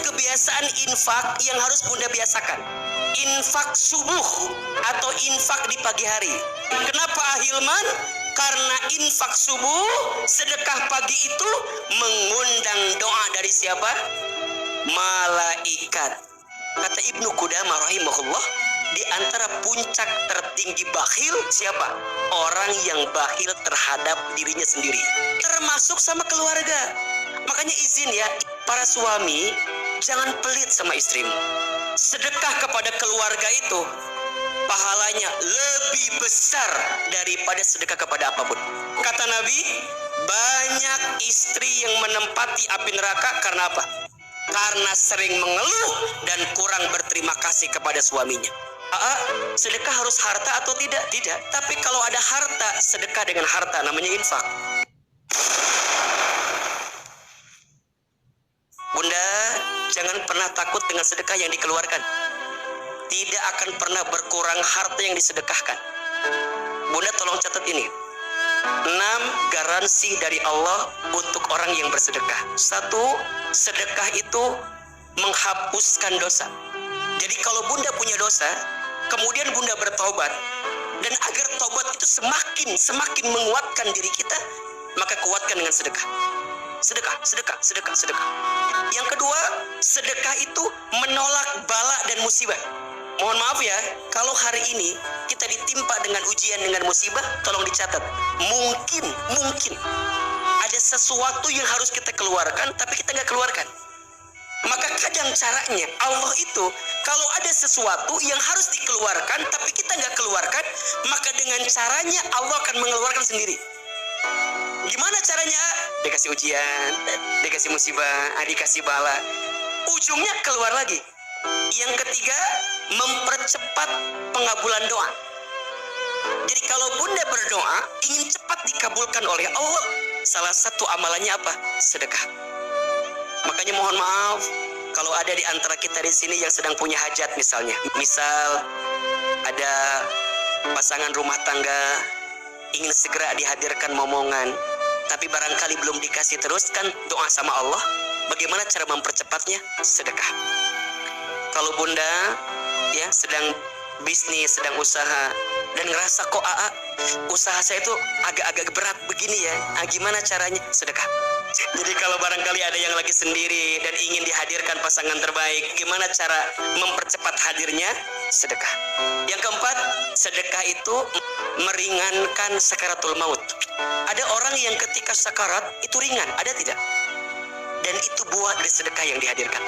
kebiasaan infak yang harus Bunda biasakan. Infak subuh atau infak di pagi hari. Kenapa Ahilman? Karena infak subuh, sedekah pagi itu mengundang doa dari siapa? Malaikat. Kata Ibnu Qudamah rahimahullah, di antara puncak tertinggi bakhil siapa? Orang yang bakhil terhadap dirinya sendiri, termasuk sama keluarga. Makanya izin ya, para suami, jangan pelit sama istrimu. Sedekah kepada keluarga itu pahalanya lebih besar daripada sedekah kepada apapun. Kata Nabi, banyak istri yang menempati api neraka karena apa? Karena sering mengeluh dan kurang berterima kasih kepada suaminya. Sedekah harus harta atau tidak? Tidak. Tapi kalau ada harta, sedekah dengan harta namanya infak. Bunda, jangan pernah takut dengan sedekah yang dikeluarkan. Tidak akan pernah berkurang harta yang disedekahkan. Bunda tolong catat ini. 6 garansi dari Allah untuk orang yang bersedekah. 1, sedekah itu menghapuskan dosa. Jadi kalau Bunda punya dosa, kemudian Bunda bertobat, dan agar tobat itu semakin menguatkan diri kita, maka kuatkan dengan sedekah. Sedekah. Yang kedua, sedekah itu menolak bala dan musibah. Mohon maaf ya, kalau hari ini kita ditimpa dengan ujian, dengan musibah, tolong dicatat. Mungkin ada sesuatu yang harus kita keluarkan, tapi kita nggak keluarkan. Maka kadang caranya Allah itu, kalau ada sesuatu yang harus dikeluarkan, tapi kita nggak keluarkan, maka dengan caranya Allah akan mengeluarkan sendiri. Gimana caranya? Dikasih ujian, dikasih musibah, dikasih bala, ujungnya keluar lagi. Yang ketiga, mempercepat pengabulan doa. Jadi kalau Bunda berdoa ingin cepat dikabulkan oleh Allah, salah satu amalannya apa? Sedekah. Makanya mohon maaf kalau ada di antara kita di sini yang sedang punya hajat misalnya. Misal ada pasangan rumah tangga ingin segera dihadirkan momongan, tapi barangkali belum dikasih, teruskan doa sama Allah. Bagaimana cara mempercepatnya? Sedekah. Kalau Bunda ya sedang bisnis, sedang usaha, dan ngerasa kok usaha saya itu agak-agak berat begini ya, gimana caranya? Sedekah. Jadi kalau barangkali ada yang lagi sendiri dan ingin dihadirkan pasangan terbaik, gimana cara mempercepat hadirnya? Sedekah. Yang keempat, sedekah itu meringankan sakaratul maut. Ada orang yang ketika sakarat itu ringan, ada tidak? Dan itu buah dari sedekah yang dihadirkan.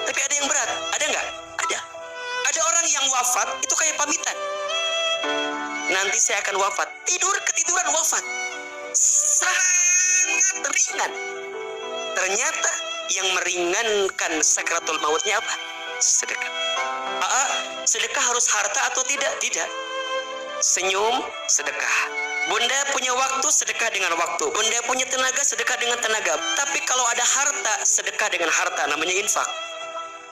Tapi ada yang berat, ada nggak? Ada. Ada orang yang wafat itu kayak pamitan. Nanti saya akan wafat. Ketiduran wafat. Sangat ringan. Ternyata yang meringankan sakratul mautnya apa? Sedekah. Sedekah harus harta atau tidak? Tidak. Senyum, sedekah. Bunda punya waktu, sedekah dengan waktu. Bunda punya tenaga, sedekah dengan tenaga. Tapi kalau ada harta, sedekah dengan harta, namanya infak.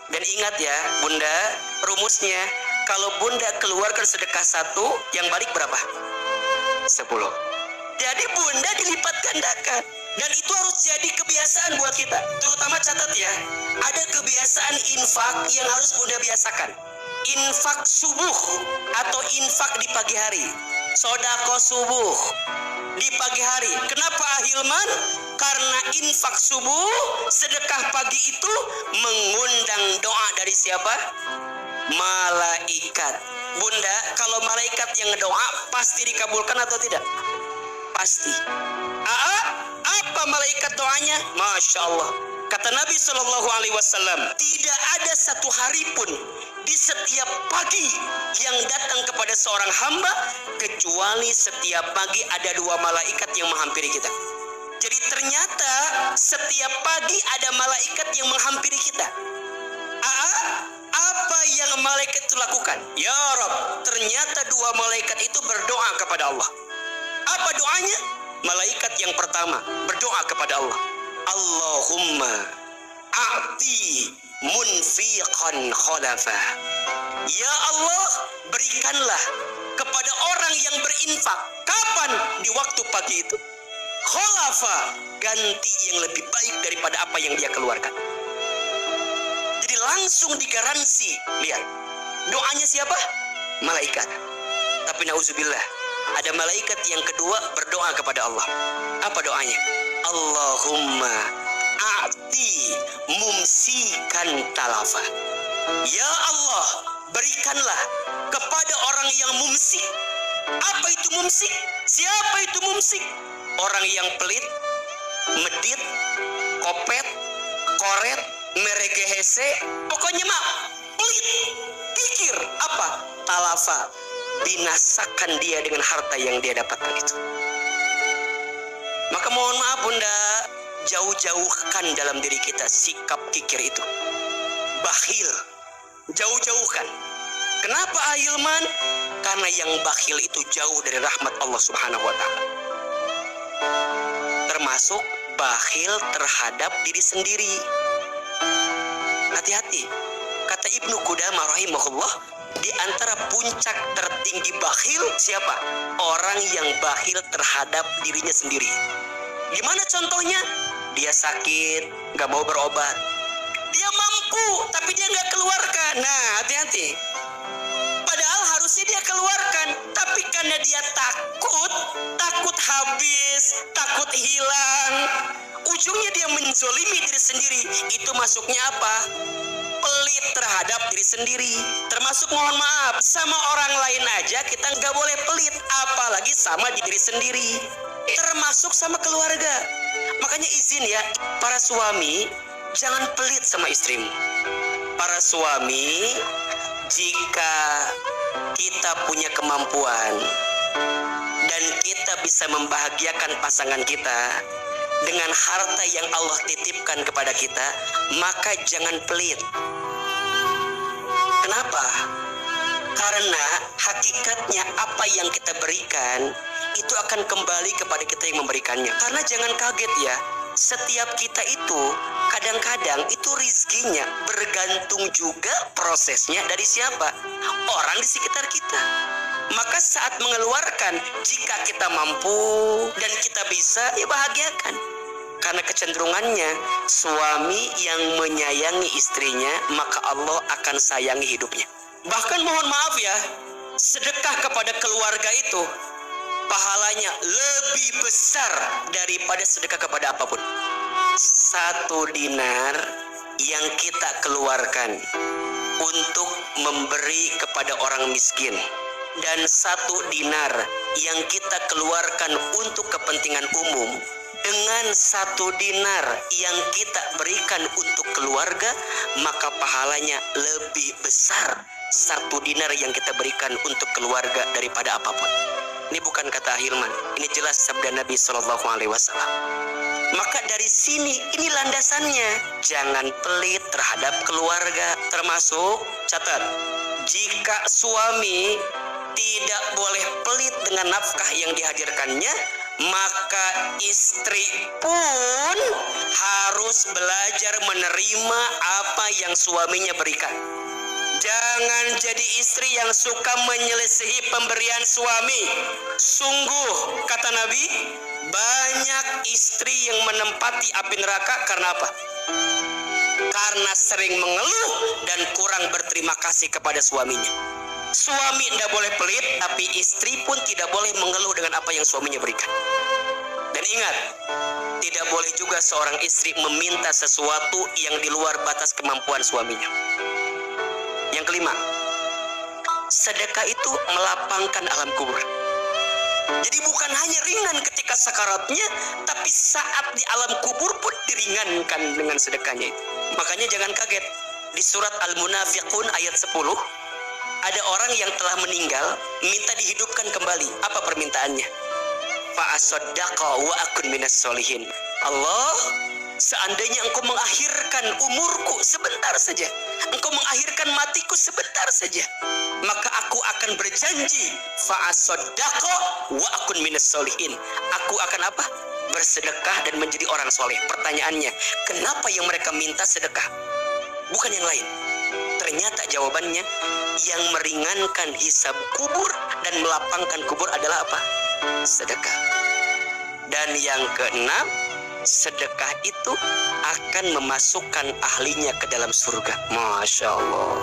Dan ingat ya, Bunda, rumusnya, kalau Bunda keluarkan sedekah 1, yang balik berapa? 10. Jadi Bunda dilipat gandakan. Dan itu harus jadi kebiasaan buat kita. Terutama catat ya, ada kebiasaan infak yang harus Bunda biasakan. Infak subuh atau infak di pagi hari. Sodako subuh di pagi hari. Kenapa Ahilman? Karena infak subuh, sedekah pagi itu mengundang doa dari siapa? Malaikat. Bunda, kalau malaikat yang ngedoa pasti dikabulkan atau tidak? Pasti. Apa malaikat doanya? Masya Allah. Kata Nabi SAW, tidak ada satu hari pun di setiap pagi yang datang kepada seorang hamba kecuali setiap pagi ada 2 malaikat yang menghampiri kita. Jadi ternyata setiap pagi ada malaikat yang menghampiri kita. Apa yang malaikat itu lakukan? Ya Rabb, ternyata 2 malaikat itu berdoa kepada Allah. Apa doanya? Malaikat yang pertama berdoa kepada Allah. Allahumma a'ti munfiqan khalafa. Ya Allah, berikanlah kepada orang yang berinfak. Kapan? Di waktu pagi itu. Khalafa, ganti yang lebih baik daripada apa yang dia keluarkan. langsung digaransi. Lihat, doanya siapa? Malaikat. Tapi nauzubillah, ada malaikat yang kedua berdoa kepada Allah. Apa doanya? Allahumma a'ti mumsikan talafa. Ya Allah, berikanlah kepada orang yang mumsik. Apa itu mumsik? Siapa itu mumsik? Orang yang pelit, medit, kopet, koret, meregehese, pokoknya mah pelit. Pikir apa? Talafa, binasakan dia dengan harta yang dia dapatkan itu. Maka mohon maaf Bunda, jauh-jauhkan dalam diri kita sikap kikir itu. Bakhil, jauh-jauhkan. Kenapa Ahilman? Karena yang bakhil itu jauh dari rahmat Allah Subhanahu wa Ta'ala. Termasuk bakhil terhadap diri sendiri. Hati-hati. Kata Ibnu Qudamah rahimahullah, di antara puncak tertinggi bakhil siapa? Orang yang bakhil terhadap dirinya sendiri. Gimana contohnya? Dia sakit, gak mau berobat. Dia mampu, tapi dia gak keluarkan. Nah, hati-hati. Padahal harusnya dia keluarkan, tapi karena dia takut habis, takut hilang, ujungnya dia menzolimi diri sendiri. Itu masuknya apa? Pelit terhadap diri sendiri. Termasuk mohon maaf, sama orang lain aja kita nggak boleh pelit, apalagi sama diri sendiri. Termasuk sama keluarga. Makanya izin ya, para suami jangan pelit sama istrimu. Para suami, jika kita punya kemampuan dan kita bisa membahagiakan pasangan kita dengan harta yang Allah titipkan kepada kita, maka jangan pelit. Kenapa? Karena hakikatnya apa yang kita berikan itu akan kembali kepada kita yang memberikannya. Karena jangan kaget ya, setiap kita itu kadang-kadang itu rizkinya bergantung juga prosesnya dari siapa? Orang di sekitar kita. Maka saat mengeluarkan, jika kita mampu dan kita bisa, ya bahagiakan. Karena kecenderungannya suami yang menyayangi istrinya, maka Allah akan sayangi hidupnya. Bahkan mohon maaf ya, sedekah kepada keluarga itu pahalanya lebih besar daripada sedekah kepada apapun. 1 dinar yang kita keluarkan untuk memberi kepada orang miskin dan 1 dinar yang kita keluarkan untuk kepentingan umum dengan 1 dinar yang kita berikan untuk keluarga, maka pahalanya lebih besar 1 dinar yang kita berikan untuk keluarga daripada apapun. Ini bukan kata Ahilman, ini jelas sabda Nabi SAW. Maka dari sini, ini landasannya. Jangan pelit terhadap keluarga. Termasuk, catat, jika suami tidak boleh pelit dengan nafkah yang dihadirkannya, maka istri pun harus belajar menerima apa yang suaminya berikan. Jangan jadi istri yang suka menyelisihi pemberian suami. Sungguh, kata Nabi, banyak istri yang menempati api neraka karena apa? Karena sering mengeluh dan kurang berterima kasih kepada suaminya. Suami tidak boleh pelit, tapi istri pun tidak boleh mengeluh dengan apa yang suaminya berikan. Dan ingat, tidak boleh juga seorang istri meminta sesuatu yang di luar batas kemampuan suaminya. Yang kelima, sedekah itu melapangkan alam kubur. Jadi bukan hanya ringan ketika sakaratnya, tapi saat di alam kubur pun diringankan dengan sedekahnya itu. Makanya jangan kaget, di surat Al-Munafiqun ayat 10, ada orang yang telah meninggal minta dihidupkan kembali. Apa permintaannya? Fa'asaddaqa wa akun minas solihin. Allah, seandainya engkau mengakhirkan umurku sebentar saja, engkau mengakhirkan matiku sebentar saja, maka aku akan berjanji fa'asaddaqa wa akun minas solihin. Aku akan apa? Bersedekah dan menjadi orang soleh. Pertanyaannya, kenapa yang mereka minta sedekah? Bukan yang lain. Ternyata jawabannya, yang meringankan hisab kubur dan melapangkan kubur adalah apa? Sedekah. Dan yang keenam, sedekah itu akan memasukkan ahlinya ke dalam surga. Masya Allah.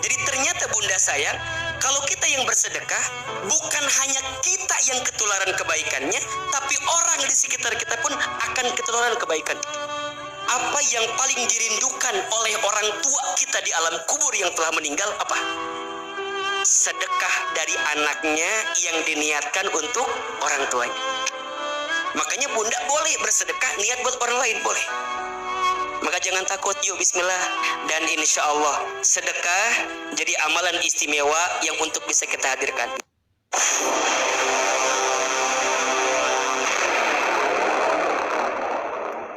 Jadi ternyata bunda sayang, kalau kita yang bersedekah, bukan hanya kita yang ketularan kebaikannya, tapi orang di sekitar kita pun akan ketularan kebaikan. Apa yang paling dirindukan oleh orang tua kita di alam kubur yang telah meninggal apa? Sedekah dari anaknya yang diniatkan untuk orang tuanya. Makanya bunda boleh bersedekah niat buat orang lain, boleh. Maka jangan takut, yuk bismillah. Dan insya Allah sedekah jadi amalan istimewa yang untuk bisa kita hadirkan.